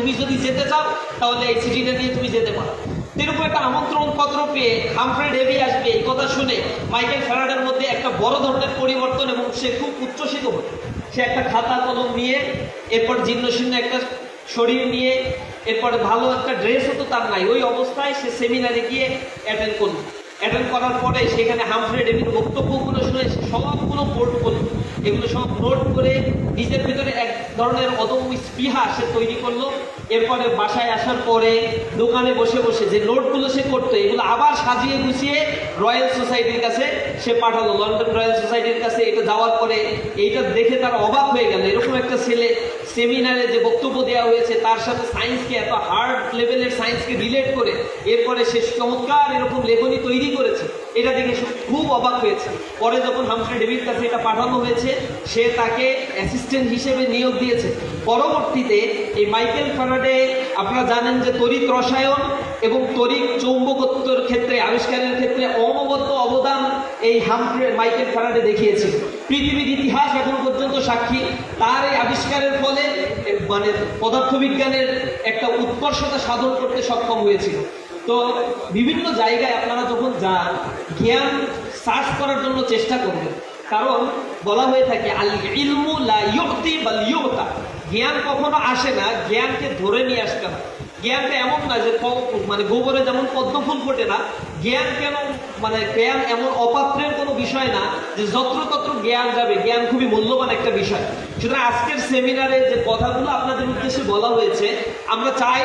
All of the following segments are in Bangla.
তুমি যদি যেতে চাও তাহলে এই চিঠিটা নিয়ে তুমি যেতে পারো। এরকম একটা আমন্ত্রণ পত্র পেয়ে হামফ্রে ডেভি আসবে এই কথা শুনে মাইকেল ফ্যারাডের মধ্যে একটা বড় ধরনের পরিবর্তন, এবং সে খুব উচ্ছ্বসিত হয়। সে একটা খাতা কলম নিয়ে, এরপর জীর্ণ শীর্ণ একটা শরীর নিয়ে, এরপরে ভালো একটা ড্রেসও তো তার নাই, ওই অবস্থায় সে সেমিনারে গিয়ে অ্যাটেন্ড করল। অ্যাটেন্ড করার পরে সেখানে হামফ্রে ডেভির বক্তব্যগুলো শুনে সবগুলো নোট করল। এগুলো সব নোট করে নিজের ভিতরে এক ধরনের অদম্য স্পৃহা সে তৈরি করলো। এরপরে বাসায় আসার পরে দোকানে বসে বসে যে নোটগুলো সে করতো এগুলো আবার সাজিয়ে গুছিয়ে রয়্যাল সোসাইটির কাছে সে পাঠালো, লন্ডন রয়্যাল সোসাইটির কাছে। এটা যাওয়ার পরে এইটা দেখে তারা অবাক হয়ে গেল, এরকম একটা ছেলে সেমিনারে যে বক্তব্য দেওয়া হয়েছে তার সাথে সায়েন্সকে, এত হার্ড লেভেলের সায়েন্সকে রিলেট করে এরপরে সে চমৎকার এরকম লেখনী তৈরি করেছে, এটা দেখে সে খুব অবাক হয়েছে। পরে যখন হামফ্রে ডেভির কাছে এটা পাঠানো হয়েছে, সে তাকে অ্যাসিস্ট্যান্ট হিসেবে নিয়োগ দিয়েছে। পরবর্তীতে এই মাইকেল ফ্যারাডে, আপনারা জানেন যে তড়িৎ রসায়ন এবং তড়িৎ চৌম্বকত্বের ক্ষেত্রে, আবিষ্কারের ক্ষেত্রে অনবদ্য অবদান এই মাইকেল ফ্যারাডে দেখিয়েছে। পৃথিবীর ইতিহাস এখন পর্যন্ত সাক্ষী তার এই আবিষ্কারের ফলে মানে পদার্থবিজ্ঞানের একটা উৎকর্ষতা সাধন করতে সক্ষম হয়েছিল। তো বিভিন্ন জায়গায় আপনারা যখন যান, জ্ঞান সার্চ করার জন্য চেষ্টা করবেন, কারণ বলা হয়ে থাকে আল ইলমু লা ইউতি বাল ইউতা, জ্ঞান কখনো আসে না, জ্ঞানকে ধরে নিয়ে আসতে হয়। জ্ঞানটা এমন না যে মানে গোবরে যেমন পদ্ম ফুল ফোটে না, জ্ঞান কেন মানে জ্ঞান এমন অপাত্রের কোনো বিষয় না যে যত্রতত্র জ্ঞান যাবে। জ্ঞান খুবই মূল্যবান একটা বিষয়। সুতরাং আজকের সেমিনারে যে কথাগুলো আপনাদের উদ্দেশ্যে বলা হয়েছে, আমরা চাই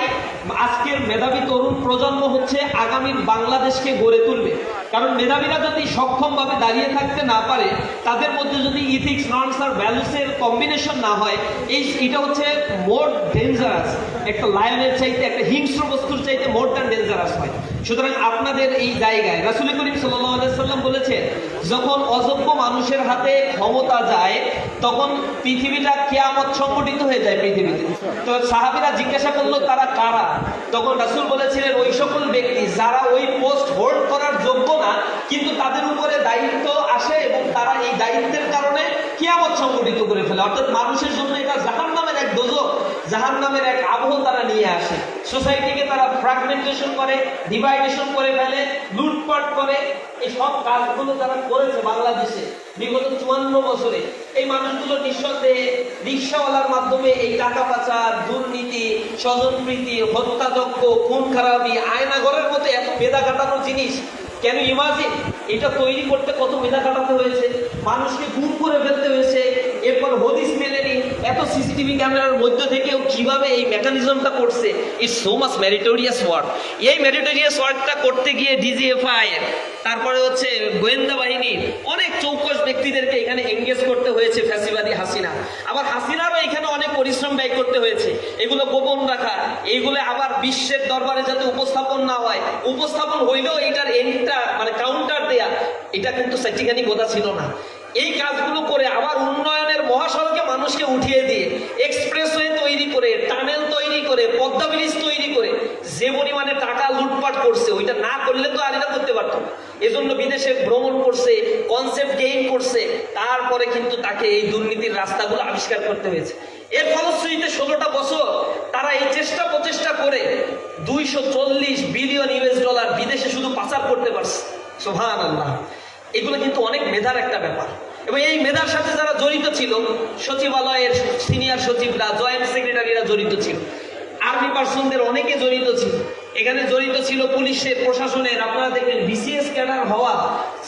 আজকের মেধাবী তরুণ প্রজন্ম হচ্ছে আগামীর বাংলাদেশকে গড়ে তুলবে। কারণ মেধাবীরা যদি সক্ষমভাবে দাঁড়িয়ে থাকতে না পারে, তাদের মধ্যে যদি ইথিক্স, নর্মস আর ভ্যালুসের কম্বিনেশন না হয়, এটা হচ্ছে মোর ডেঞ্জারাস। একটা লায়নের চাইতে, একটা হিংস্র বস্তুর চাইতে মোর দ্যান ডেঞ্জারাস হয়। সুতরাং আপনাদের এই জায়গায় রাসূল করিম সাল্লাল্লাহু আলাইহি সাল্লাম বলেছেন, যখন অযোগ্য মানুষের হাতে ক্ষমতা যায় তখন পৃথিবীটা কিয়ামত সংগঠিত হয়ে যায় পৃথিবীতে। তো সাহাবীরা জিজ্ঞাসা করলো তারা কারা? তখন রাসূল বলেছিলেন, ওই সকল ব্যক্তি যারা ওই পোস্ট হোল্ড করার যোগ্য না, কিন্তু তাদের উপরে দায়িত্ব আসে এবং তারা এই দায়িত্বের কারণে কিয়ামত সংগঠিত করে ফেলে। অর্থাৎ মানুষের জন্য এটা জাহান্নামের এক দোজখ, জাহান্নামের এক আবহ তারা নিয়ে আসে। সোসাইটিকে তারা ফ্র্যাগমেন্টেশন করে, ডিভাইডেশন করে ফেলে, লুটপাট করে। এই সব কাজগুলো তারা করেছে বাংলাদেশে বিগত 54 বছরে। এই মানুষগুলো নিঃসন্দেহে রিক্সাওয়ালার মাধ্যমে এই টাকা পাচার, দুর্নীতি, স্বজনপ্রীতি, হত্যাযজ্ঞ, খুন খারাপি, আয়নাঘরের মতো এত বেদা কাটানো জিনিস, কেন ইমাজিন এটা তৈরি করতে কত মেধা কাটাতে হয়েছে, মানুষকে গুম করে ফেলতে হয়েছে। এরপর হদিস মেনে নি এত সিসিটিভি ক্যামেরার মধ্যে থেকেও কিভাবে এই মেকানিজমটা করছে। It's so much meritorious work. এই মেরিটোরিয়াস ওয়ার্কটা করতে গিয়ে ডিজিএফআই, তারপরে হচ্ছে গোয়েন্দা বাহিনীর অনেক চৌকস ব্যক্তিদেরকে এখানে এঙ্গেজ করতে হয়েছে ফ্যাসিবাদী হাসিনা। আবার হাসিনারও এখানে অনেক পরিশ্রম ব্যয় করতে হয়েছে এগুলো গোপন রাখা, এইগুলো আবার বিশ্বের দরবারে যাতে উপস্থাপন না হয়, উপস্থাপন হইলেও এটার এন্ডটা মানে কাউন্টার দেয়া, এটা কিন্তু সেটিখানি কথা ছিল না। এই কাজগুলো করে আবার উন্নয়নের মহাসড়কে মানুষকে উঠিয়ে দিয়ে, এক্সপ্রেসওয়ে তৈরি করে, টানেল তৈরি করে, পদ্মা ব্রিজ তৈরি করে যে পরিমাণে টাকা লুটপাট করছে, ওইটা না করলে তো আর এটা করতে পারতো না। এজন্য বিদেশে ভ্রমণ করছে, কনসেপ্ট গেইন করছে, তারপরে কিন্তু তাকে এই দুর্নীতির রাস্তাগুলো আবিষ্কার করতে হয়েছে। এর ফলশ্রুতিতে 16টা বছর তারা এই চেষ্টা প্রচেষ্টা করে 240 বিলিয়ন ইউএস ডলার বিদেশে শুধু পাচার করতে পারছে। সুবহানাল্লাহ। এগুলো কিন্তু অনেক মেধার একটা ব্যাপার। এবং এই মেধার সাথে যারা জড়িত ছিল, সচিবালয়ের সিনিয়র সচিবরা, জয়েন্ট সেক্রেটারিরা জড়িত ছিল, আর্মি পার্সনদের অনেকে জড়িত ছিল, এখানে জড়িত ছিল পুলিশের, প্রশাসনের। আপনারা দেখবেন বিসিএস ক্যাডার হওয়া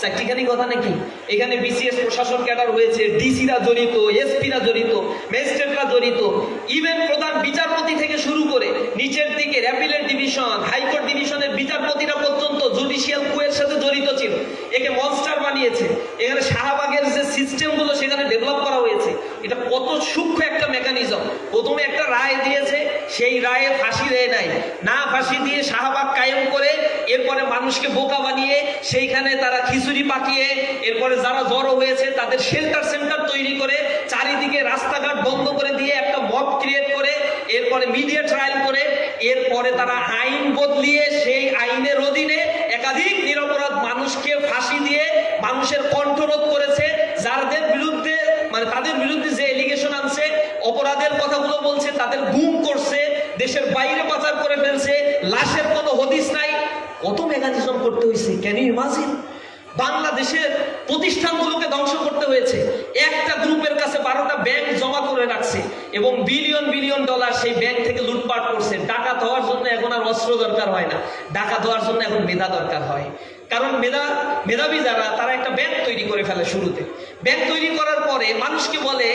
চারটিখানি কথা নাকি, এখানে বিসিএস প্রশাসন ক্যাডার হয়েছে, ডিসিরা জড়িত, এসপিরা জড়িত, ম্যাজিস্ট্রেটরা জড়িত, ইভেন প্রধান বিচারপতি থেকে শুরু করে নিচের দিকে অ্যাপিলেট ডিভিশন, হাইকোর্ট ডিভিশনের বিচারপতিরা পর্যন্ত জুডিশিয়াল কুয়ের সাথে জড়িত ছিল। একে মনস্টার বানিয়েছে। এখানে শাহবাগের যে সিস্টেমগুলো সেখানে ডেভেলপ করা হয়েছে, এটা কত সূক্ষ্ম একটা মেকানিজম। প্রথমে একটা রায় দিয়েছে, সেই রায়ে ফাঁসি দেয় নাই, না ফাঁসি দিয়ে শাহবাগ কায়েম করে এরপরে মানুষকে বোকা বানিয়ে সেইখানে তারা খিচুড়ি পাকিয়ে এরপরে যারা জড়ো হয়েছে তাদের শেল্টার সেন্টার তৈরি করে চারিদিকে রাস্তাঘাট বন্ধ করে দিয়ে একটা মব ক্রিয়েট করে এরপরে মিডিয়া ট্রায়াল করে এরপরে তারা আইন বদলিয়ে সেই আইনের অধীনে একাধিক নিরপরাধ মানুষকে ফাঁসি দিয়ে মানুষের কণ্ঠরোধ করেছে। যাদের বিরুদ্ধে মানে তাদের বিরুদ্ধে যে এলিগেশন আনছে, অপরাধের কথাগুলো বলছে, তাদের গুম করছে, দেশের লাশের কোনো হদিস নাই। কত মেকানিজম করতে হয়েছে, ক্যান ইউ ইমাজিন? বাংলাদেশের প্রতিষ্ঠানগুলোকে ধ্বংস করতে হয়েছে। একটা গ্রুপের কাছে 12টা ব্যাংক জমা করে রাখছে এবং বিলিয়ন বিলিয়ন ডলার সেই ব্যাংক থেকে লুটপাট করছে। ডাকাত হওয়ার জন্য এখন আর অস্ত্র দরকার হয় না, ডাকাত হওয়ার জন্য এখন মেধা দরকার হয়। কারণ মেধাবী যারা, তারা একটা ব্যাংক তৈরি করে ফেলে শুরুতে। ব্যাংক তৈরি করার পরে মানুষকে বলে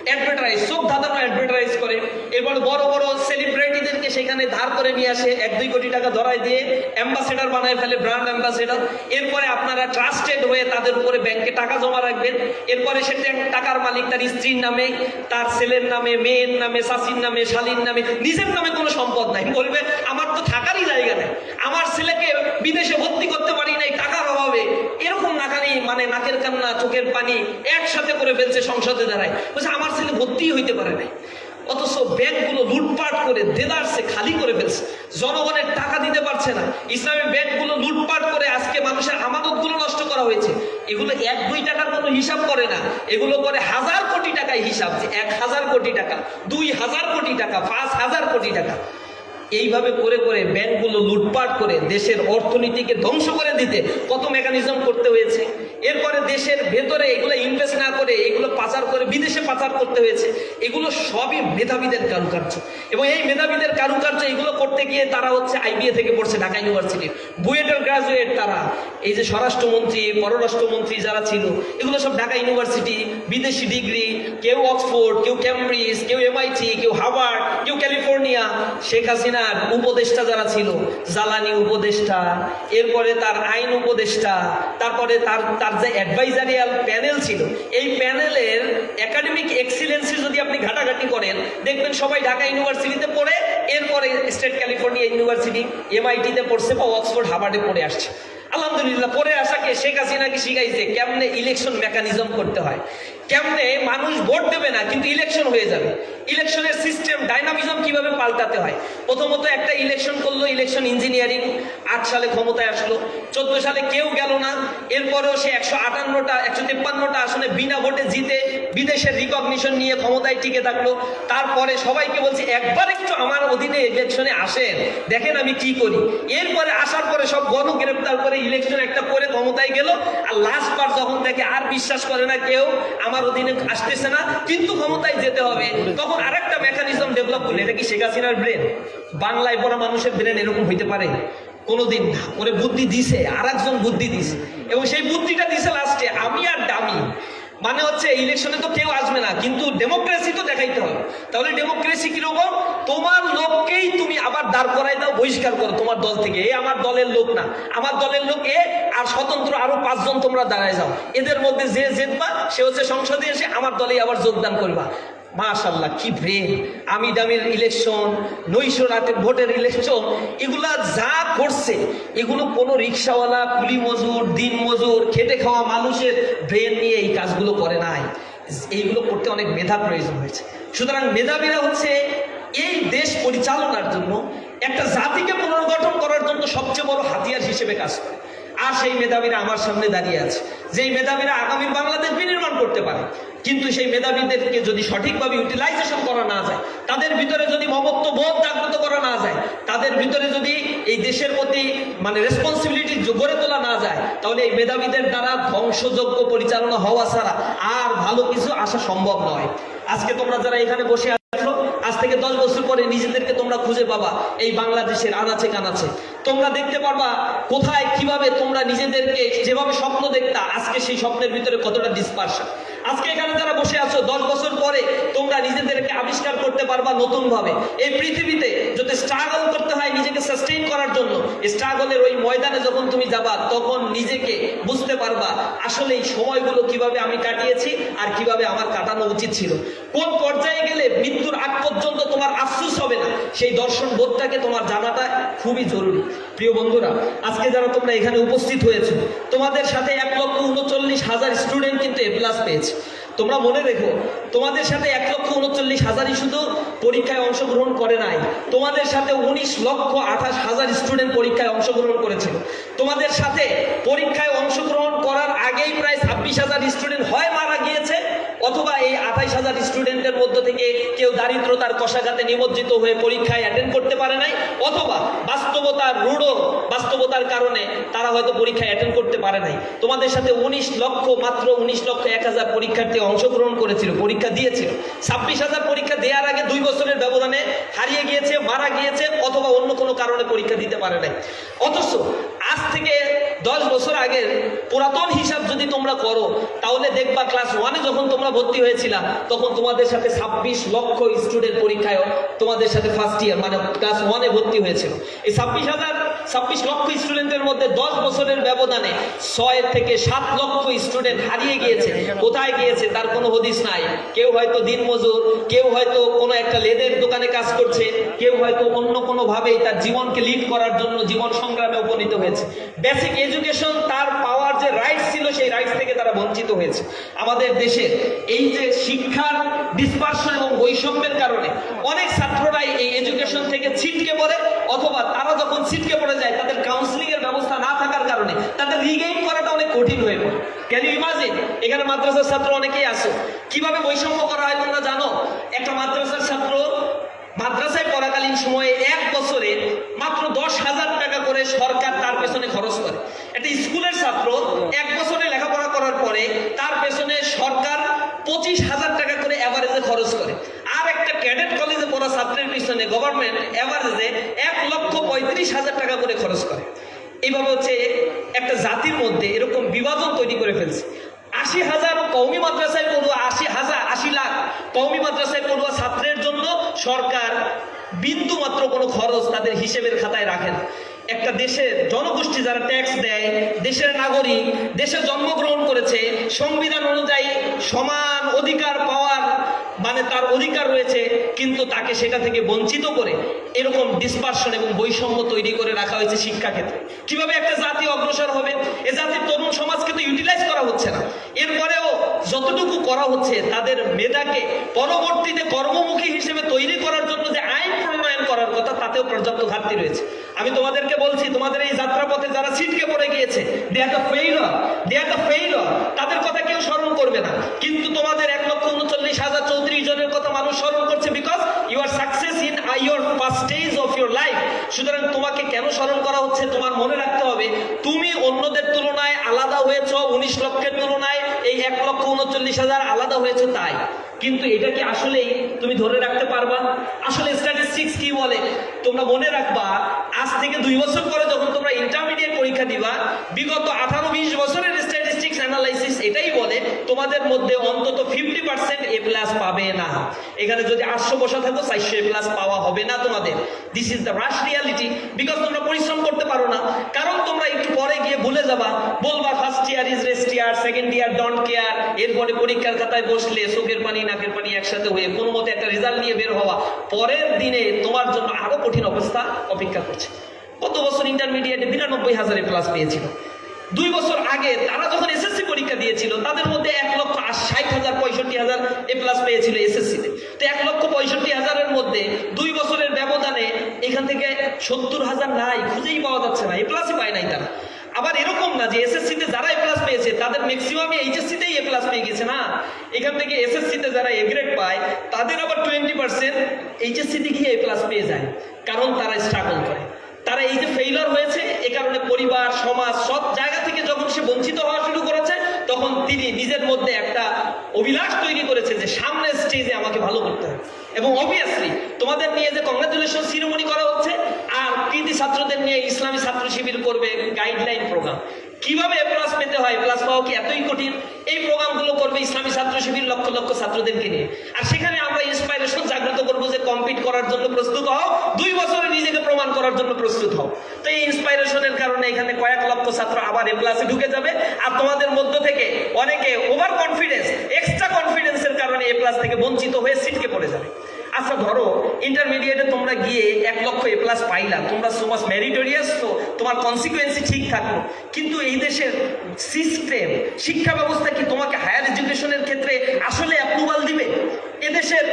অ্যাডভার্টাইজ, চোখ ধাঁধানো অ্যাডভার্টাইজ করে। এরপর বড় বড় সেলিব্রিটিদেরকে সেখানে ধার করে নিয়ে আসে, 1-2 কোটি টাকা ধরায় দিয়ে অ্যাম্বাসেডর বানায় ফেলে, ব্র্যান্ড অ্যাম্বাসেডর। এরপরে আপনারা ট্রাস্টেড হয়ে তাদের উপরে ব্যাংকে টাকা জমা রাখবেন। এরপরে সে টাকার মালিক তার স্ত্রীর নামে, তার ছেলের নামে, মেয়ের নামে, শাশির নামে, শালীর নামে, নিজের নামে কোনো সম্পদ নাই। বলবে আমার তো থাকারই জায়গা নেই, আমার ছেলেকে বিদেশে ভর্তি করতে পারি নাই টাকার অভাবে। এরকম নাকানি মানে নাকের কান্না চোখের পানি একসাথে করে ফেলছে সংসদে দাঁড়ায়, বলছে আমার ছেলে ভর্তি হইতে পারে নাই। অথচ ব্যাংকগুলো লুটপাট করে দেদারসে খালি করে ফেলছে, জনগণের টাকা দিতে পারছে না। ইসলামী ব্যাংকগুলো লুটপাট করে আজকে মানুষের আমানতগুলো নষ্ট করা হয়েছে। এগুলো 1-2 টাকার কোনো হিসাব করে না, এগুলো করে 1000 কোটি টাকায় হিসাব, যে 1000 কোটি টাকা, 2000 কোটি টাকা, 5000 কোটি টাকা। এইভাবে করে করে ব্যাংকগুলো লুটপাট করে দেশের অর্থনীতিকে ধ্বংস করে দিতে কত মেকানিজম করতে হয়েছে। এরপরে দেশের ভেতরে এগুলো ইনভেস্ট না করে এগুলো পাচার করে বিদেশে পাচার করতে হয়েছে। এগুলো সবই মেধাবীদের কারুকার্য, এবং এই মেধাবীদের কারুকার্য এগুলো করতে গিয়ে তারা হচ্ছে আইবিএ থেকে পড়ছে, ঢাকা ইউনিভার্সিটির বুয়েটের গ্রাজুয়েট। তারা এই যে স্বরাষ্ট্রমন্ত্রী, পররাষ্ট্রমন্ত্রী যারা ছিল, এগুলো সব ঢাকা ইউনিভার্সিটি, বিদেশি ডিগ্রি, কেউ অক্সফোর্ড, কেউ ক্যামব্রিজ, কেউ এমআইটি, কেউ হার্ভার্ড, কেউ ক্যালিফোর্নিয়া। শেখ হাসিনার উপদেষ্টা যারা ছিল, জ্বালানি উপদেষ্টা, এরপরে তার আইন উপদেষ্টা, তারপরে তার যে অ্যাডভাইজারিয়াল প্যানেল ছিল, এই প্যানেলের একাডেমিক এক্সিলেন্সি যদি আপনি ঘাটাঘাটি করেন, দেখবেন সবাই ঢাকা ইউনিভার্সিটিতে পড়ে, এরপরে স্টেট ক্যালিফোর্নিয়া ইউনিভার্সিটি, এমআইটিতে পড়ছে বা অক্সফোর্ড হার্ভার্ডে পড়ে আসছে। আলহামদুলিল্লাহ, পরে আসাকে শেখ হাসিনাকে শিখাইছে কেমনে ইলেকশন মেকানিজম করতে হয়, কেমনে মানুষ ভোট দেবে না কিন্তু ইলেকশন হয়ে যাবে, ইলেকশনের সিস্টেম ডাইনামিজম কিভাবে পাল্টাতে হয়। প্রথমত একটা ইলেকশন করলো, ইলেকশন ইঞ্জিনিয়ারিং, 8 সালে ক্ষমতায় আসলো, 14 সালে কেউ গেল না। এরপরেও সে 153টা আসনে বিনা ভোটে জিতে বিদেশের রিকগনিশন নিয়ে ক্ষমতায় টিকে থাকলো। তারপরে সবাইকে বলছে একবার একটু আমার অধীনে ইলেকশনে আসেন, দেখেন আমি কি করি। এরপরে আসার পরে সব গণগ্রেপ্তার করে ইলেকশন একটা করে ক্ষমতায় গেল। আর লাস্ট বার যখন দেখে আর বিশ্বাস করে না কেউ আমার অধীনে আসতেছে না, কিন্তু ক্ষমতায় যেতে হবে, তখন আরেকটা মেকানিজম ডেভেলপ করলে। এটা কি শেখ হাসিনার ব্রেন? বাংলায় পড়া মানুষের ব্রেন এরকম হইতে পারে? কোনোদিন না। ওরে বুদ্ধি দিছে, আর একজন বুদ্ধি দিছে, এবং সেই বুদ্ধিটা দিছে লাস্টে আমি আর ডামি। মানে হচ্ছে ইলেকশনে তো কেউ আসবে না, কিন্তু ডেমোক্রেসি তো দেখাইতে হবে। তাহলে ডেমোক্রেসি কিরকম? তোমার লোককেই তুমি আবার দাঁড় করাই দাও, বহিষ্কার করো তোমার দল থেকে, এ আমার দলের লোক না, আমার দলের লোক এ, আর স্বতন্ত্র আরো 5 জন তোমরা দাঁড়ায় যাও, এদের মধ্যে যে জিতবা সে হচ্ছে সংসদে এসে আমার দলেই আবার যোগদান করবা। মাশাআল্লাহ, কি ব্রেন! আমি দামির ইলেকশন, নৈশরাতের ভোটের ইলেকশন, এগুলা যা করছে, এগুলো কোনো রিক্সাওয়ালা, কুলি মজুর, দিন মজুর, খেটে খাওয়া মানুষের ব্রেন নিয়ে এই কাজগুলো করে নাই। এইগুলো করতে অনেক মেধা প্রয়োজন হয়েছে। সুতরাং মেধাবীরা হচ্ছে এই দেশ পরিচালনার জন্য, একটা জাতিকে পুনর্গঠন করার জন্য সবচেয়ে বড় হাতিয়ার হিসেবে কাজ করে। আর সেই মেধাবীরা আমার সামনে দাঁড়িয়ে আছে, যেই মেধাবীরা আগামীর বাংলাদেশ বিনির্মাণ করতে পারে। কিন্তু সেই মেধাবীদেরকে যদি সঠিকভাবে ইউটিলাইজেশন করা না যায়, তাদের ভিতরে যদি মমত্ব বোধ জাগ্রত করা না যায়, তাদের ভিতরে যদি এই দেশের প্রতি মানে রেসপন্সিবিলিটি গড়ে তোলা না যায়, তাহলে এই মেধাবীদের দ্বারা ধ্বংসযোগ্য পরিচালনা হওয়া ছাড়া আর ভালো কিছু আসা সম্ভব নয়। আজকে তোমরা যারা এখানে বসে আছো, আজ থেকে 10 বছর পরে নিজেদেরকে তোমরা খুঁজে পাবা এই বাংলাদেশের আনাচে কানাচে। তোমরা দেখতে পারবা কোথায় কিভাবে তোমরা নিজেদেরকে যেভাবে স্বপ্ন দেখতা, আজকে সেই স্বপ্নের ভিতরে কতটা ডিসপারশন। আজকে এখানে যারা বসে আছো, 10 বছর পরে তোমরা নিজেদেরকে আবিষ্কার করতে পারবা নতুন ভাবে। এই পৃথিবীতে যদি স্ট্রাগল করতে হয় নিজেকে সাস্টেইন করার জন্য, স্ট্রাগলের ওই ময়দানে যখন তুমি যাবা, তখন নিজেকে বুঝতে পারবা আসলে এই সময়গুলো কিভাবে আমি কাটিয়েছি আর কিভাবে আমার কাটানো উচিত ছিল। কোন পর্যায়ে গেলে মৃত্যুর আগ পর্যন্ত তোমার আফসোস হবে না, সেই দর্শন বোধটাকে তোমার জানাটা খুবই জরুরি। প্রিয় বন্ধুরা, আজকে যারা তোমরা এখানে উপস্থিত হয়েছো, তোমাদের সাথে 1,39,000 স্টুডেন্ট কিন্তু এ প্লাস পেয়েছে। তোমরা মনে রেখো, তোমাদের সাথে 1,39,000ই শুধু পরীক্ষায় অংশগ্রহণ করে নাই, তোমাদের সাথে 19,28,000 স্টুডেন্ট পরীক্ষায় অংশগ্রহণ করেছিল। তোমাদের সাথে পরীক্ষায় অংশগ্রহণ করার আগেই প্রায় 26,000 স্টুডেন্ট হয় মারা গিয়েছে, অথবা এই 28,000 স্টুডেন্টের মধ্য থেকে কেউ দারিদ্রতার কষাঘাতে নিমজ্জিত হয়ে পরীক্ষায় অ্যাটেন্ড করতে পারে নাই, অথবা বাস্তবতার রূঢ় বাস্তবতার কারণে তারা হয়তো পরীক্ষায় অ্যাটেন্ড করতে পারে নাই। তোমাদের সাথে 19,01,000 পরীক্ষার্থী অংশগ্রহণ করেছিল, পরীক্ষা দিয়েছিল। 26,000 পরীক্ষা দেওয়ার আগে 2 বছরের ব্যবধানে হারিয়ে গিয়েছে, মারা গিয়েছে, অথবা অন্য কোনো কারণে পরীক্ষা দিতে পারে নাই। অথচ আজ থেকে 10 বছর আগের পুরাতন হিসাব যদি তোমরা করো তাহলে দেখবা ক্লাস 1-এ যখন তোমরা ভর্তি হয়েছিলা তখন তোমাদের সাথে 26 লক্ষ স্টুডেন্ট পরীক্ষায় তোমাদের সাথে ফার্স্ট ইয়ার মানে ক্লাস 1-এ ভর্তি হয়েছিল। এই 26 লক্ষ স্টুডেন্টের মধ্যে 10 বছরের ব্যবধানে 6 থেকে 7 লক্ষ স্টুডেন্ট হারিয়ে গিয়েছে। কোথায় গিয়েছে তার কোনো হদিস নাই। কেউ হয়তো দিনমজুর, কেউ হয়তো কোনো একটা লেদের দোকানে কাজ করছে, কেউ হয়তো অন্য কোনোভাবেই তার জীবনকে লিড করার জন্য জীবন সংগ্রামে উপনীত হয়েছে। বেসিক এডুকেশন তার পাওয়ার যে রাইটস ছিল সেই রাইটস থেকে তারা বঞ্চিত হয়েছে। আমাদের দেশে এই যে শিক্ষার ডিসপারশন এবং বৈষম্যের কারণে অনেক ছাত্ররাই এই এডুকেশন থেকে ছিটকে পড়ে, অথবা তারা যখন ছিটকে পড়ে যায় তাদের কাউন্সিলিং এর ব্যবস্থা না থাকার কারণে তাদের রিগেইন করাটা অনেক কঠিন হয়ে পড়ে। Can you imagine? এখানে মাদ্রাসার ছাত্র অনেকেই আসো, কিভাবে বৈষম্য করা হয় তোমরা জানো? একটা মাদ্রাসার ছাত্র মাদ্রাসায় পড়াকালীন সময়ে 1 বছরে মাত্র 10,000 টাকা করে সরকার তার পেছনে খরচ করে। একটা স্কুলের ছাত্র 1 বছরে লেখাপড়া করার পরে তার পেছনে সরকার 25,000 টাকা করে এভারেজে খরচ করে। আর একটা ক্যাডেট কলেজে পড়া ছাত্রের পিছনে গভর্নমেন্ট এভারেজে 1,35,000 টাকা করে খরচ করে। এইভাবে হচ্ছে একটা জাতির মধ্যে এরকম বিভাজন তৈরি করে ফেলছে। 80,000 কওমি মাদ্রাসায় পড়ুয়া 80 লাখ কওমি মাদ্রাসায় পড়ুয়া ছাত্রের জন্য সরকার বিন্দু মাত্র কোনো খরচ তাদের হিসেবের খাতায় রাখে না। একটা দেশের জনগোষ্ঠী যারা ট্যাক্স দেয়, দেশের নাগরিক, দেশে জন্মগ্রহণ করেছে, সংবিধান অনুযায়ী সমান অধিকার পাওয়ার মানে তার অধিকার রয়েছে, কিন্তু তাকে সেটা থেকে বঞ্চিত করে এরকম ডিসপারশন এবং বৈষম্য তৈরি করে রাখা হয়েছে শিক্ষাক্ষেত্রে। কিভাবে একটা জাতি অগ্রসর হবে? এ জাতির তরুণ সমাজকে তো ইউটিলাইজ করা হচ্ছে না। এরপরেও যতটুকু করা হচ্ছে তাদের মেধাকে পরবর্তীতে কর্মমুখী হিসেবে তৈরি করার জন্য যে আইন প্রণয়ন করার কথা তাতেও পর্যাপ্ত ঘাটতি রয়েছে। আমি তোমাদেরকে বলছি, তোমাদের এই যাত্রাপথে যারা ছিটকে পড়ে গিয়েছে, দে আর দ্য ফেইলর, তাদের কথা কেউ স্মরণ করবে না। কিন্তু তোমাদের 1,39,034 জনের কথা মানুষ স্মরণ করছে, because you are success in your first stage of your life. সুতরাং তোমাকে কেন স্মরণ করা হচ্ছে? তোমার মনে রাখতে হবে তুমি অন্যদের তুলনায় আলাদা হয়েছ। 19 লক্ষের তুলনায় এই 1,39,000 আলাদা হয়েছে তাই। কিন্তু এটা কি আসলেই তুমি ধরে রাখতে পারবা? আসলে স্ট্যাটিস্টিক্স কি বলে তোমরা মনে রাখবা, আজ থেকে 2 বছর পরে যখন তোমরা ইন্টারমিডিয়েট পরীক্ষা দিবা, বিগত 18-20 বছরের স্ট্যাটিস্টিক্স অ্যানালাইসিস এটাই বলে তোমাদের মধ্যে অন্তত 50% A+ পাবে না। এখানে যদি 800 বসা থাকো 400 A+ পাওয়া হবে না তোমাদের। This is the rush reality. Because তোমরা পরিশ্রম করতে পারো না, কারণ তোমরা একটু পরে গিয়ে ভুলে যাবা, বলবা first year is rest year, second year don't care. এরপরে পরীক্ষার খাতায় বসলে চোখের পানি নাকের পানি একসাথে হয়ে কোনো মতে একটা রেজাল্ট নিয়ে বের হওয়া, পরের দিনে তোমার জন্য আরো কঠিন অবস্থা অপেক্ষা করছে। কত বছর ইন্টারমিডিয়েটে 92,000 A+ পেয়েছিল। 2 বছর আগে তারা যখন এসএসসি পরীক্ষা দিয়েছিল তাদের মধ্যে 1,60,000 65,000 A+ পেয়েছিল এসএসসিতে। তো 1,65,000 এর মধ্যে 2 বছরের ব্যবধানে এখান থেকে 70,000 নাই, খুঁজেই পাওয়া যাচ্ছে না, A+ই পায় নাই তারা। আবার এরকম না যে এসএসসিতে যারা A+ পেয়েছে তাদের ম্যাক্সিমামই এইচএসসিতেই A+ পেয়ে গেছে, না। এখান থেকে এসএসসিতে যারা A গ্রেড পায় তাদের আবার 20% এইচএসসিতে গিয়ে A+ পেয়ে যায়, কারণ তারা স্ট্রাগল করে। তারা এই যে ফেইলার হয়েছে, এ কারণে পরিবার, সমাজ সব জায়গা থেকে যখন সে বঞ্চিত হওয়া শুরু করেছে তখন তিনি নিজের মধ্যে একটা অভিলাষ তৈরি করেছে যে সামনের স্টেজে আমাকে ভালো করতে হবে। এবং অবভিয়াসলি তোমাদের নিয়ে যে কংগ্রাচুলেশন সিরিমনি করা হচ্ছে আর কৃতি ছাত্রদের নিয়ে ইসলামী ছাত্র শিবির করবে গাইডলাইন প্রোগ্রাম। কিভাবে A+ পেতে হয়, A+ পাওয়া কি এতই কঠিন? এই প্রোগ্রামগুলো করবে ইসলামী ছাত্র শিবির লক্ষ লক্ষ ছাত্রদেরকে নিয়ে। আর সেখানে আমরা ইন্সপাইরেশন জাগ্রত করবো যে কম্পিট করার জন্য প্রস্তুত হও, 2 বছরে নিজেকে প্রমাণ করার জন্য প্রস্তুত হও। তো এই ইন্সপাইরেশনের কারণে এখানে কয়েক লক্ষ ছাত্র আবার A+ ঢুকে যাবে। আর তোমাদের মধ্য থেকে অনেকে ওভার কনফিডেন্স, এক্সট্রা কনফিডেন্সের কারণে A+ থেকে বঞ্চিত হয়ে ছিটকে পড়ে যাবে। আচ্ছা ধরো ইন্টারমিডিয়েটে তোমরা গিয়ে 1 লক্ষ A+ পাইলা, তোমরা সো মাচ মেরিটোরিয়াস, তো তোমার কনসিকুয়েন্সি ঠিক থাকলো। কিন্তু এই দেশের সিস্টেম, শিক্ষা ব্যবস্থা কি তোমাকে হায়ার এডুকেশনের ক্ষেত্রে আসলে অ্যাপ্রুভাল দিবে? এদেশের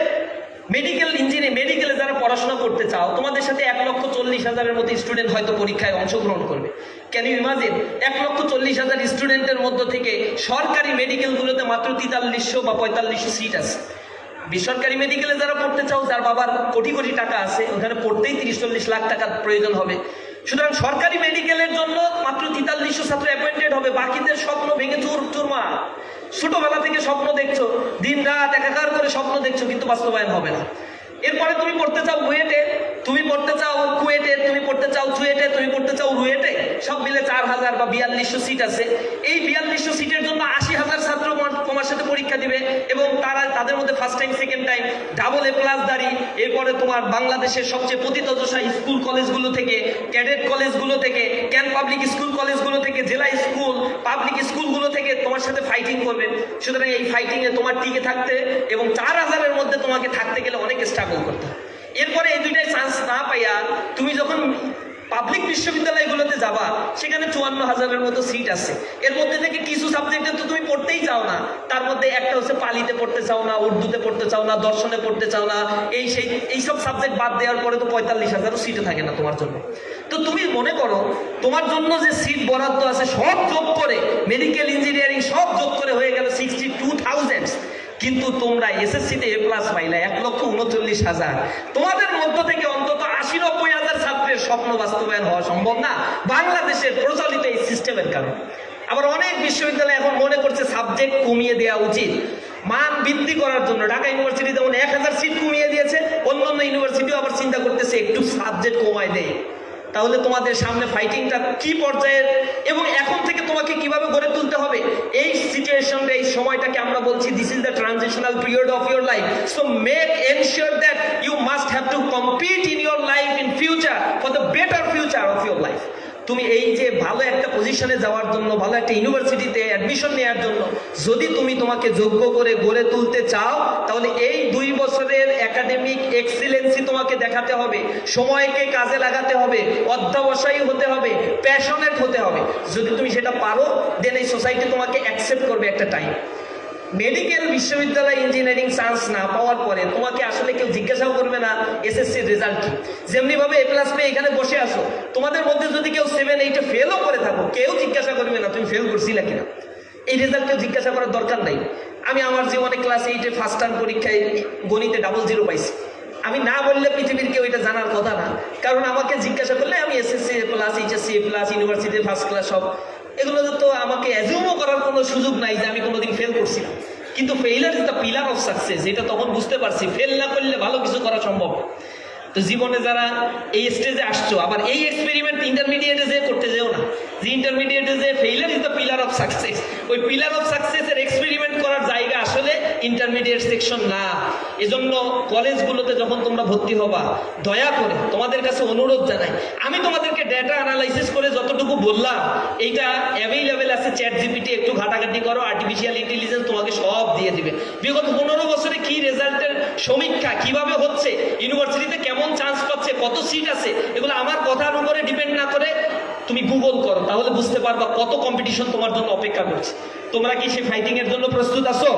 মেডিকেল ইঞ্জিনিয়ারিং, মেডিকেলে যারা পড়াশোনা করতে চাও, তোমাদের সাথে 1,40,000-এর মতো স্টুডেন্ট হয়তো পরীক্ষায় অংশগ্রহণ করবে। Can you imagine? 1,40,000 স্টুডেন্টের মধ্য থেকে সরকারি মেডিকেলগুলোতে মাত্র 4300 বা 4500 সিট আছে। বেসরকারি মেডিকেলে যারা পড়তে চাও, যার বাবার কোটি কোটি টাকা আছে, ওখানে পড়তেই 30-40 লাখ টাকার প্রয়োজন হবে। সুতরাং সরকারি মেডিকেলের জন্য মাত্র 4300 ছাত্র অ্যাপয়েন্টেড হবে। বাকিদের স্বপ্ন ভেঙে চুরমা। ছোটবেলা থেকে স্বপ্ন দেখছো, দিন রাত একাকার করে স্বপ্ন দেখছো, কিন্তু বাস্তবায়ন হবে না। এরপরে তুমি পড়তে চাও বুয়েটে, তুমি পড়তে চাও কুয়েটে, তুমি পড়তে চাও চুয়েটে, তুমি পড়তে চাও রুয়েটে, সব মিলে 4000 বা 4200 সিট আছে। এই 4200 সিটের জন্য 80,000 ছাত্র তোমার সাথে পরীক্ষা দিবে, এবং তাদের মধ্যে first time, second time, double A+ দাঁড়ি। এরপরে তোমার বাংলাদেশের সবচেয়ে পতিতদশা স্কুল কলেজগুলো থেকে, ক্যাডেট কলেজগুলো থেকে, ক্যান পাবলিক স্কুল কলেজগুলো থেকে, জেলা স্কুল পাবলিক স্কুলগুলো থেকে তোমার সাথে ফাইটিং করবে। সুতরাং এই ফাইটিংয়ে তোমার টিকে থাকতে এবং 4000-এর মধ্যে তোমাকে থাকতে গেলে অনেক স্ট্রাগল করতে হবে। এরপরে এই দুইটাই চান্স না পাইয়া তুমি যখন পাবলিক বিশ্ববিদ্যালয়গুলোতে যাবা, সেখানে 54,000-এর মতো সিট আছে। এর মধ্যে থেকে কিছু সাবজেক্টে তো তুমি পড়তেই চাও না। তার মধ্যে একটা হচ্ছে পালিতে পড়তে চাও না, উর্দুতে পড়তে চাও না, দর্শনে পড়তে চাও না। এইসব সাবজেক্ট বাদ দেওয়ার পরে তো 45,000-ও সিটে থাকে না তোমার জন্য। তো তুমি মনে করো তোমার জন্য যে সিট বরাদ্দ আছে সব যোগ করে, মেডিকেল ইঞ্জিনিয়ারিং সব যোগ করে হয়ে গেল 62,000, কিন্তু তোমরা এসএসসিতে A+ পাইলা 1,39,000। তোমাদের মধ্য থেকে অন্তত 80-90,000 ছাত্রের স্বপ্ন বাস্তবায়ন হওয়া সম্ভব না বাংলাদেশের প্রচলিত এই সিস্টেমের কারণে। আবার অনেক বিশ্ববিদ্যালয় এখন মনে করছে সাবজেক্ট কমিয়ে দেওয়া উচিত মান বৃদ্ধি করার জন্য। ঢাকা ইউনিভার্সিটি যেমন 1000 সিট কমিয়ে দিয়েছে, অন্যান্য ইউনিভার্সিটিও আবার চিন্তা করতেছে একটু সাবজেক্ট কমায় দেয়। তাহলে তোমাদের সামনে ফাইটিংটা কি পর্যায়ের এবং এখন থেকে তোমাকে কিভাবে গড়ে তুলতে হবে, এই সিচুয়েশনে, এই সময়টাকে আমরা বলছি this is the transitional period of your life. So make ensure that you must have to compete in your life in future for the better future of your life. তুমি এই যে ভালো একটা পজিশনে যাওয়ার জন্য, ভালো একটা ইউনিভার্সিটিতে অ্যাডমিশন নেওয়ার জন্য যদি তুমি তোমাকে যোগ্য করে গড়ে তুলতে চাও, তাহলে এই 2 বছরের একাডেমিক এক্সিলেন্সি তোমাকে দেখাতে হবে, সময়কে কাজে লাগাতে হবে, অধ্যবসায়ী হতে হবে, প্যাশনেট হতে হবে। যদি তুমি সেটা পারো, দেন এই সোসাইটি তোমাকে অ্যাকসেপ্ট করবে একটা টাইম। মেডিকেল বিশ্ববিদ্যালয় ইঞ্জিনিয়ারিং চান্স না পাওয়ার পরে তোমাকে আসলে কেউ জিজ্ঞাসাও করবে না এসএসসির রেজাল্ট কি। যেমনি ভাবে A+ পেয়ে এখানে বসে আসো, তোমাদের মধ্যে যদি কেউ 7-8-এ ফেলও করে থাকো, কেউ জিজ্ঞাসা করবে না তুমি ফেল করছিলা কিনা। এই রেজাল্ট কেউ জিজ্ঞাসা করার দরকার নাই। আমি আমার জীবনে ক্লাস 8-এ ফার্স্ট টার্ম পরীক্ষায় গণিতে 00 পাইছি। আমি না বললে পৃথিবীর কেউ এটা জানার কথা না, কারণ আমাকে জিজ্ঞাসা করলে আমি এসএসসি A+, HSC A+, ইউনিভার্সিটির ফার্স্ট ক্লাস সব, এগুলো তো আমাকে অ্যাজিউমও করার কোনো সুযোগ নাই যে আমি কোনোদিন ফেল করছিলাম। কিন্তু failure is the pillar of success, এটা তখন বুঝতে পারছি ফেল না করলে ভালো কিছু করা সম্ভব। তো জীবনে যারা এই স্টেজে আসছো, আবার এই এক্সপেরিমেন্ট ইন্টারমিডিয়েটে যে করতে যেও না, যে ইন্টারমিডিয়েটে যে failure is the pillar of success, ওই পিলার অফ সাকসেসের এক্সপেরিমেন্ট করার জায়গা আসলে ইন্টারমিডিয়েট সেকশন না। এজন্য কলেজগুলোতে যখন তোমরা ভর্তি হবা, দয়া করে তোমাদের কাছে অনুরোধ জানাই, আমি তোমাদেরকে ডেটা অ্যানালাইসিস করে যতটুকু বললাম, এইটা অ্যাভেইলেবল আছে ChatGPT, একটু ঘাটাঘাটি করো, আর্টিফিশিয়াল ইন্টেলিজেন্স তোমাকে সব দিয়ে দিবে। বিগত 15 বছরে কি রেজাল্টের সমীক্ষা কিভাবে হচ্ছে, ইউনিভার্সিটিতে কেমন চান্স পাচ্ছে, কত সিট আছে, এগুলো আমার কথার উপরে ডিপেন্ড না করে তুমি গুগল করো, তাহলে বুঝতে পারবা কত কম্পিটিশন তোমার জন্য অপেক্ষা করছে। তোমরা কি সেই ফাইটিং এর জন্য প্রস্তুত আছো?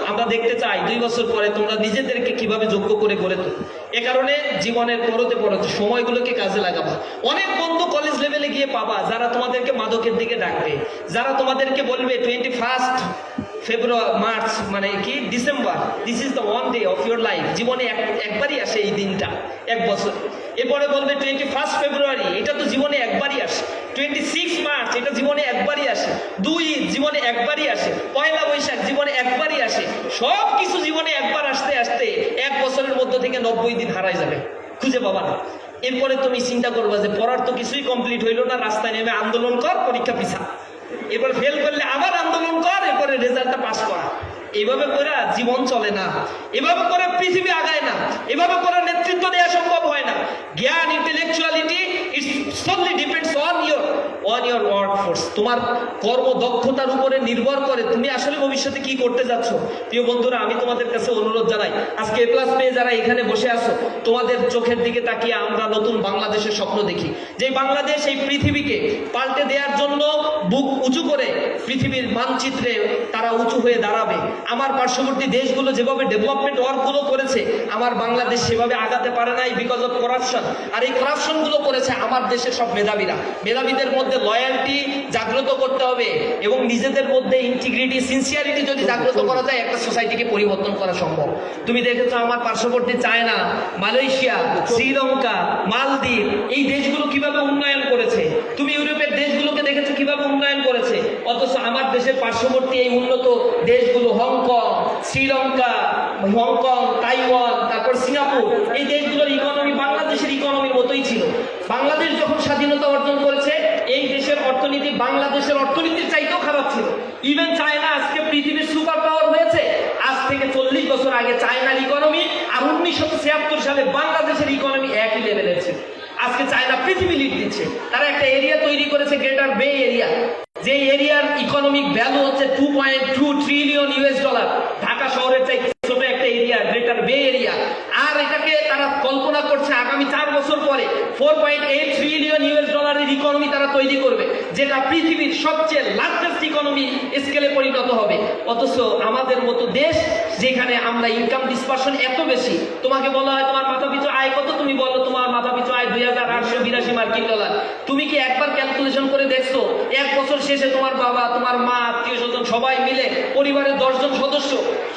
আমরা দেখতে চাই 2 বছর পরে তোমরা নিজেদেরকে কিভাবে যোগ্য করে গড়ে তোলো। এ কারণে জীবনের পরতে সময়গুলোকে কাজে লাগাবা। অনেক বন্ধু কলেজ লেভেলে গিয়ে পাবা যারা তোমাদেরকে মাদকের দিকে ডাকবে, যারা তোমাদেরকে বলবে 21 ফেব্রুয়ারি, মার্চ মানে কি December, this is the one day of your life. জীবনে একবারই আসে এই দিনটা, 1 বছর। এরপরে বলবে 21 ফেব্রুয়ারি, এটা তো জীবনে একবারই আসে। 26 মার্চ, এটা জীবনে একবারই আসে। 2 জীবনে একবারই আসে। 1 বৈশাখ জীবনে একবারই আসে। সব কিছু জীবনে একবার আসতে আসতে 1 বছরের মধ্য থেকে 90 দিন হারাই যাবে, খুঁজে পাবা না। এরপরে তুমি চিন্তা করবা যে পড়ার তো কিছুই কমপ্লিট হইলো না, রাস্তায় নেমে আন্দোলন কর, পরীক্ষা পিছা, এবার ফেল করলে আবার আন্দোলন কর, এরপরে রেজাল্টটা পাস করা। এইভাবে করে জীবন চলে না, এভাবে করে পৃথিবী আগায় না, এভাবে করে নেতৃত্ব দেওয়া সম্ভব হয় না। জ্ঞান, intellectuality, it's solely depends on your on your work force, তোমার কর্মদক্ষতার উপরে নির্ভর করে তুমি আসলে ভবিষ্যতে কি করতে যাচ্ছ। প্রিয় বন্ধুরা, আমি তোমাদের কাছে অনুরোধ জানাই, আজকে এ প্লাস পেয়ে যারা এখানে বসে আছো, তোমাদের চোখের দিকে তাকিয়ে আমরা নতুন বাংলাদেশের স্বপ্ন দেখি, যে বাংলাদেশ এই পৃথিবীকে পাল্টে দেওয়ার জন্য বুক উঁচু করে পৃথিবীর মানচিত্রে তারা উঁচু হয়ে দাঁড়াবে। আমার পার্শ্ববর্তী দেশগুলো যেভাবে ডেভেলপমেন্ট ওয়ার্কগুলো করেছে, আমার বাংলাদেশ সেভাবে আগাতে পারে নাই বিকজ অফ করাপশন। আর এই করাপশনগুলো করেছে আমার দেশের সব মেধাবীরা। মেধাবীদের মধ্যে লয়্যালটি জাগ্রত করতে হবে এবং নিজেদের মধ্যে ইন্টিগ্রিটি, সিনসিয়ারিটি যদি জাগ্রত করা যায়, একটা সোসাইটিকে পরিবর্তন করা সম্ভব। তুমি দেখেছো আমার পার্শ্ববর্তী চায়না, মালয়েশিয়া, শ্রীলঙ্কা, মালদ্বীপ, এই দেশগুলো কিভাবে উন্নয়ন করেছে। তুমি ইউরোপের দেশগুলোকে দেখেছো কিভাবে উন্নয়ন করেছে। অথচ আমার দেশের পার্শ্ববর্তী এই উন্নত দেশগুলো, হংকং, শ্রীলঙ্কা, তাইওয়ান, তারপর সিঙ্গাপুর, এই দেশগুলোর ইকোনমি বাংলাদেশের ইকোনমির মতোই ছিল। বাংলাদেশ যখন স্বাধীনতা অর্জন করেছে, এই দেশের অর্থনীতি বাংলাদেশের অর্থনীতির চাইতেও খারাপ ছিল। ইভেন চায়না আজকে পৃথিবীর সুপার পাওয়ার হয়েছে। আজ থেকে 40 বছর আগে চায়নার ইকোনমি আর 1976 সালে বাংলাদেশের ইকোনমি একই লেভেলের ছিল। আজকে চায়না পৃথিবী লিড দিচ্ছে। তারা একটা এরিয়া তৈরি করেছে, গ্রেটার বে এরিয়া, যে এরিয়ার ইকোনমিক ভ্যালু হচ্ছে $2.2 ট্রিলিয়ন। ঢাকা শহরের চাইতে ছোট একটা এরিয়া, গ্রেটার বে এরিয়া। আর এটাকে তারা কল্পনা করছে আগামী 4 বছর পরে $4.8 ট্রিলিয়ন ইকোনমি তারা তৈরি করবে, যেটা পৃথিবীর সবচেয়ে লার্জেস্ট ইকোনমি স্কেলে পরিণত হবে। অথচ আমাদের মতো দেশ, যেখানে আমরা ইনকাম ডিসপারশন এত বেশি, তোমাকে বলা হয় তোমার মাথা পিছু আয় কত, তুমি বলো তোমার মাথা পিছু আয় $2,882 মার্কিন ডলার। তুমি কি একবার ক্যালকুলেশন করে দেখছো, এক বছর শেষে তোমার বাবা, তোমার মা, আত্মীয় স্বজন সবাই মিলে, পরিবারের 10 জন সদস্য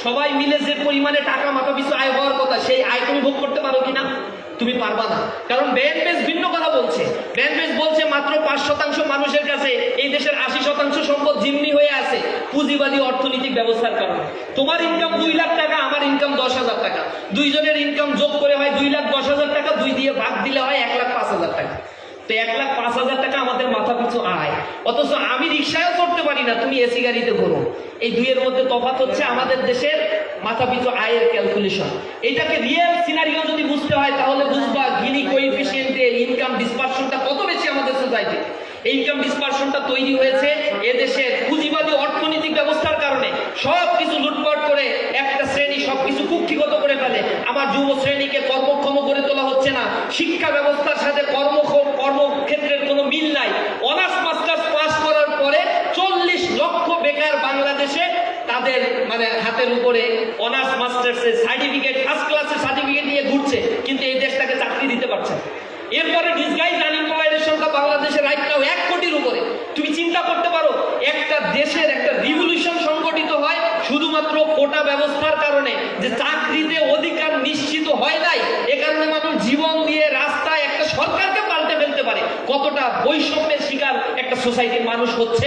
সবাই মিলে যে পরিমাণে টাকা মাথা পিছু আয় হওয়ার কথা, সেই আয় তুমি ভোগ করতে পারো কিনা? তুমি পারবা না। কারণ ব্যাংক ভিন্ন কথা বলছে। ব্যাংক বলছে মাত্র 5% মানুষের কাছে এই দেশের 80% সম্পদ জিম্মি হয়ে আছে পুঁজিবাদী অর্থনৈতিক ব্যবস্থার কারণে। তোমার ইনকাম 2 লাখ টাকা, আমার ইনকাম 10,000 টাকা, দুইজনের ইনকাম যোগ করে হয় 2,10,000 টাকা, 2 দিয়ে ভাগ দিলে হয় 1,05,000 টাকা। তো 1,05,000 টাকা আমাদের মাথা পিছু আয়। অথচ আমি রিক্সায়ও করতে পারি না, তুমি এসি গাড়িতে ঘোরো। এই দুইয়ের মধ্যে তফাৎ হচ্ছে আমাদের দেশের মাথা পিছু আয়ের ক্যালকুলেশন। এটাকে রিয়েল সিনারিও যদি বুঝতে হয়, তাহলে বুঝবা গিনি কোএফিসিয়েন্টের ইনকাম ডিসপারশনটা কত বেশি আমাদের সোসাইটি। এই ইনকাম ডিসপারশনটা তৈরি হয়েছে এদেশের পুঁজিবাদী অর্থনৈতিক ব্যবস্থার কারণে। সবকিছু লুটপাট করে একটা শ্রেণী সবকিছু কুক্ষিগত করে ফেলে। আমার যুব শ্রেণীকে কর্মক্ষম করে তোলা হচ্ছে না। শিক্ষা ব্যবস্থার সাথে কর্মক্ষেত্রের কোনো মিল নাই। অনার্স মাস্টার্স পাস করার পরে 40 লক্ষ বেকার বাংলাদেশে তাদের হাতের উপরে অনার্স মাস্টার্সের সার্টিফিকেট, ফার্স্ট ক্লাসের সার্টিফিকেট নিয়ে ঘুরছে, কিন্তু এই দেশটাকে চাকরি দিতে পারছে না। এরপরে ডিসগাইজ আনএমপ্লয়েডের সংখ্যা বাংলাদেশে রাইট নাও 1 কোটির উপরে। তুমি চিন্তা করতে পারো, একটা দেশের একটা রিভলিউশন সংগঠিত হয় শুধুমাত্র কোটা ব্যবস্থার কারণে, যে চাকরিতে অধিকার নিশ্চিত হয় নাই। এ কারণে মানুষ জীবন দিয়ে রাস্তায় একটা সরকারকে পাল্টে ফেলতে পারে। কতটা বৈষম্যের শিকার একটা সোসাইটির মানুষ হচ্ছে।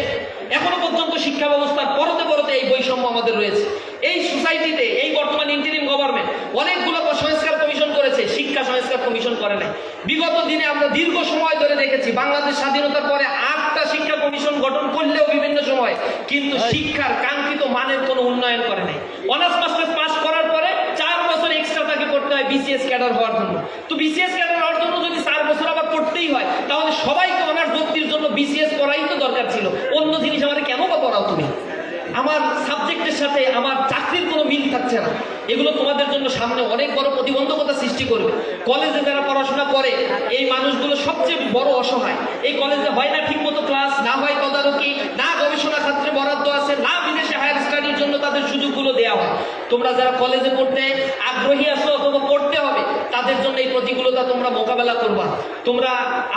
এখনো পর্যন্ত শিক্ষা ব্যবস্থার পরতে পরতে এই বৈষম্য আমাদের রয়েছে। এই সোসাইটিতে এই বর্তমান ইন্টারিম গভর্নমেন্ট অনেকগুলো সংস্কার কমিশন করেছে, শিক্ষা সংস্কার কমিশন করে নাই। বিগত দিনে আমরা দীর্ঘ সময় ধরে দেখেছি, বাংলাদেশ স্বাধীনতার পরে 8টা শিক্ষা কমিশন গঠন করলেও বিভিন্ন সময়, কিন্তু শিক্ষার কাঙ্ক্ষিত মানের কোনো উন্নয়ন করে নাই। অনার্স মাস্টার্স পাস করার পরে 4 বছর এক্সট্রা তাকে করতে হয় বিসিএস ক্যাডার হওয়ার জন্য। তো বিসিএস ক্যাডার হওয়ার জন্য যদি 4 বছর আবার করতেই হয়, তাহলে সবাইকে অনার্স ভর্তির জন্য বিসিএস করাই তো দরকার ছিল। অন্য জিনিস আমাদের কেন বা পড়াও তুমি? আমার সাবজেক্টের সাথে আমার চাকরির কোনো মিল থাকছে না। এগুলো তোমাদের জন্য সামনে অনেক বড় প্রতিবন্ধকতা সৃষ্টি করবে। কলেজে যারা পড়াশোনা করে, এই মানুষগুলো সবচেয়ে বড় অসহায়। এই কলেজে হয় না ঠিক মতো ক্লাস, না হয় তদারকি, না গবেষণা ক্ষেত্রে বরাদ্দ আছে, না বিদেশে হায়ার স্টাডির জন্য তাদের সুযোগগুলো দেওয়া হয়। তোমরা যারা কলেজে পড়তে আগ্রহী আছো অথবা পড়তে হবে, তাদের জন্য এই প্রতিকূলতা তোমরা মোকাবেলা করবা।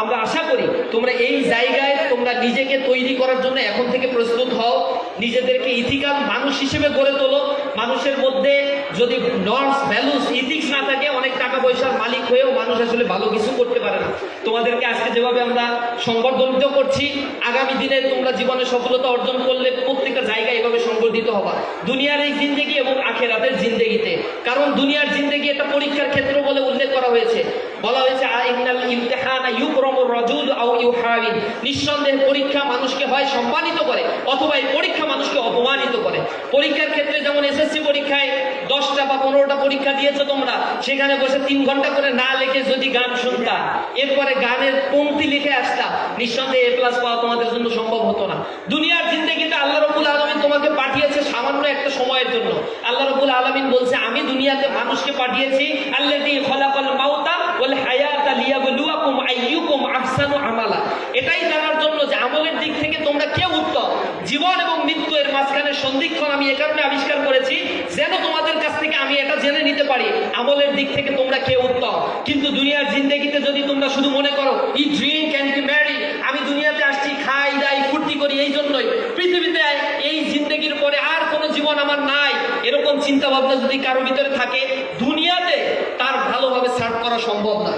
আমরা আশা করি তোমরা এই জায়গায় তোমরা নিজেকে তৈরি করার জন্য এখন থেকে প্রস্তুত হও। নিজেদেরকে ইথিক্যাল মানুষ হিসেবে গড়ে তোলো। মানুষের মধ্যে যদি নর্মস, ভ্যালুস, ইথিক্স না থাকে, অনেক টাকা পয়সার মালিক হয়েও মানুষ আসলে ভালো কিছু করতে পারে না। তোমাদেরকে আজকে যেভাবে আমরা সংবর্ধিত করছি, আগামী দিনে তোমরা জীবনে সফলতা অর্জন করলে প্রত্যেকটা জায়গায় এভাবে সংবর্ধিত হবা, দুনিয়ার এই জিন্দেগি এবং আখেরাতের জিন্দেগিতে। কারণ দুনিয়ার জিন্দেগি একটা পরীক্ষার ক্ষেত্র বলে উল্লেখ করা হয়েছে। বলা হয়েছে ইন্নাল ইমতিহানা ইউকরামুর রাজুল আও ইউহাবিন, নিঃসন্দেহে পরীক্ষা মানুষকে হয় সম্মানিত করে অথবা এই পরীক্ষা মানুষকে অপমানিত করে। পরীক্ষার ক্ষেত্রে যেমন এসএসসি পরীক্ষায় 10টা বা 15টা পরীক্ষা দিয়েছো তোমরা, সেখানে বসে 3 ঘন্টা করে না লিখে যদি গান শুনতা, এরপরে গানের পংক্তি লিখে আসতা, নিঃসন্দেহে এ প্লাস পাওয়া তোমাদের জন্য সম্ভব হতো না। দুনিয়ার জিন্দেগিতে আল্লাহ রাব্বুল আলামিন তোমাকে পাঠিয়েছে সামান্য একটা সময়ের জন্য। আল্লাহ রাব্বুল আলামিন বলছে, আমি দুনিয়াতে মানুষকে পাঠিয়েছি আল্লাযী খালাকাল মাউতা ওয়াল হায়াতা লিয়াবলুয়াকুম আইয়ুকুম আহসানু আমালা, এটাই জানার জন্য যে আমলের দিক থেকে তোমরা কে উত্তম। জীবন এবং মৃত্যু এর মাঝখানে সন্ধিক্ষণ আমি এ কারণে আবিষ্কার করেছি যেন তোমাদের কাছ থেকে আমি এটা জেনে নিতে পারি আমলের দিক থেকে তোমরা কে উত্তম। কিন্তু দুনিয়ার জিন্দেগিতে যদি তোমরা শুধু মনে করো ই ড্রিঙ্ক অ্যান্ড ম্যারি, আমি দুনিয়াতে আসছি খাই দাই ফুর্তি করি এই জন্যই, পৃথিবীতে এই জিন্দেগির পরে আর কোনো জীবন আমার নাই, এরকম চিন্তা ভাবনা যদি কারো ভিতরে থাকে, দুনিয়াতে তার ভালোভাবে সার্ভ করা সম্ভব না।